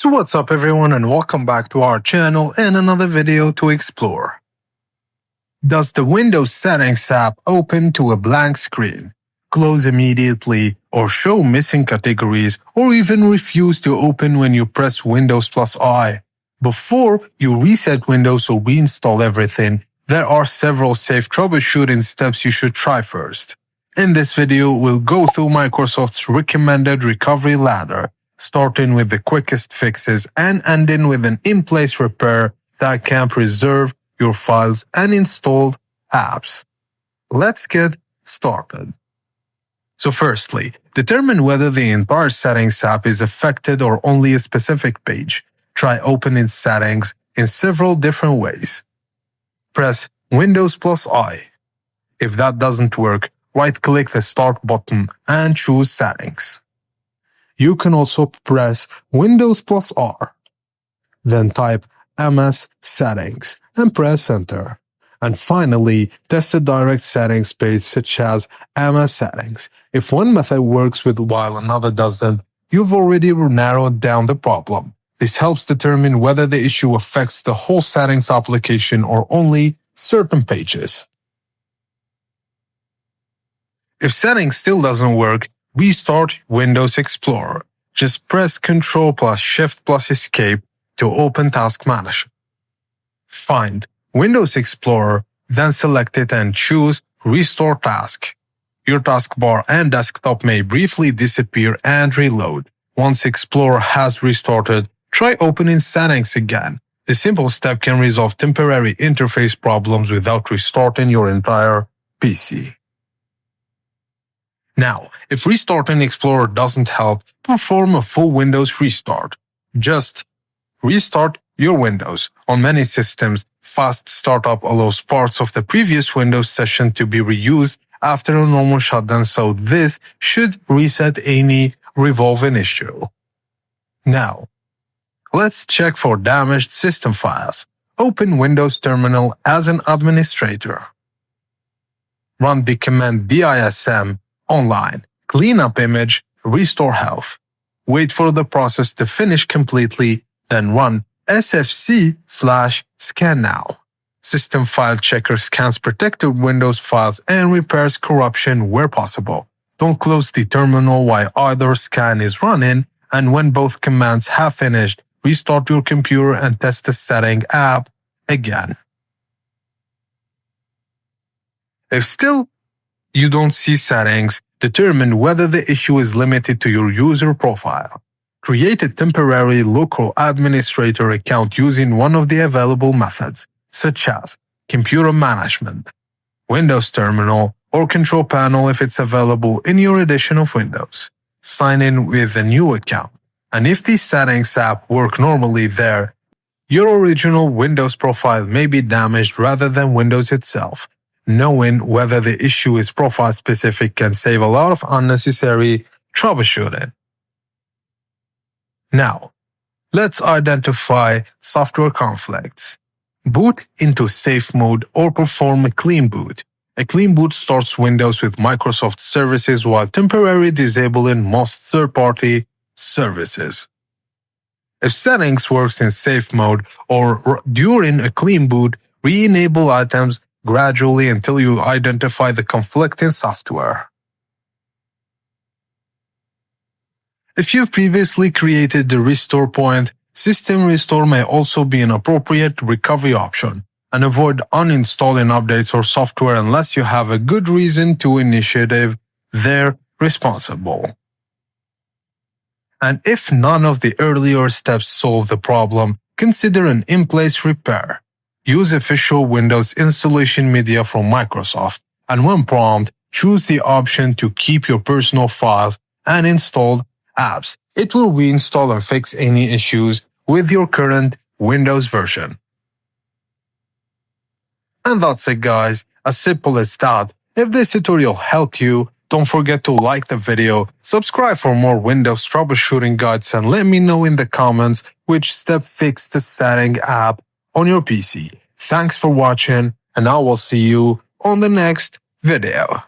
So what's up everyone, and welcome back to our channel and another video to explore. Does the Windows Settings app open to a blank screen, close immediately, or show missing categories, or even refuse to open when you press Windows plus I? Before you reset Windows or reinstall everything, there are several safe troubleshooting steps you should try first. In this video, we'll go through Microsoft's recommended recovery ladder, starting with the quickest fixes and ending with an in-place repair that can preserve your files and installed apps. Let's get started. So firstly, determine whether the entire Settings app is affected or only a specific page. Try opening Settings in several different ways. Press Windows plus I. If that doesn't work, right-click the Start button and choose Settings. You can also press Windows plus R. Then type MS Settings and press Enter. And finally, test a direct settings page such as MS Settings. If one method works while another doesn't, you've already narrowed down the problem. This helps determine whether the issue affects the whole settings application or only certain pages. If settings still doesn't work, restart Windows Explorer. Just press Ctrl plus Shift plus Escape to open Task Manager. Find Windows Explorer, then select it and choose Restore Task. Your taskbar and desktop may briefly disappear and reload. Once Explorer has restarted, try opening Settings again. This simple step can resolve temporary interface problems without restarting your entire PC. Now, if restarting Explorer doesn't help, perform a full Windows restart. Just restart your Windows. On many systems, fast startup allows parts of the previous Windows session to be reused after a normal shutdown, so this should reset any revolving issue. Now, let's check for damaged system files. Open Windows Terminal as an administrator. Run the command DISM online, clean up image, restore health. Wait for the process to finish completely, then run SFC/scan now. System File Checker scans protected Windows files and repairs corruption where possible. Don't close the terminal while either scan is running, and when both commands have finished, restart your computer and test the setting app again. If still you don't see settings, determine whether the issue is limited to your user profile. Create a temporary local administrator account using one of the available methods, such as Computer Management, Windows Terminal, or Control Panel if it's available in your edition of Windows. Sign in with a new account, and if the Settings app work normally there, your original Windows profile may be damaged rather than Windows itself. Knowing whether the issue is profile-specific can save a lot of unnecessary troubleshooting. Now, let's identify software conflicts. Boot into safe mode or perform a clean boot. A clean boot starts Windows with Microsoft services while temporarily disabling most third-party services. If settings works in safe mode or during a clean boot, re-enable items gradually until you identify the conflicting software. If you've previously created the restore point, System Restore may also be an appropriate recovery option, and avoid uninstalling updates or software unless you have a good reason to initiate they're responsible. And if none of the earlier steps solve the problem, consider an in-place repair. Use official Windows installation media from Microsoft, and when prompted, choose the option to keep your personal files and installed apps. It will reinstall and fix any issues with your current Windows version. And that's it guys, as simple as that. If this tutorial helped you, don't forget to like the video, subscribe for more Windows troubleshooting guides, and let me know in the comments which step fixed the setting app on your PC. Thanks for watching, and I will see you on the next video.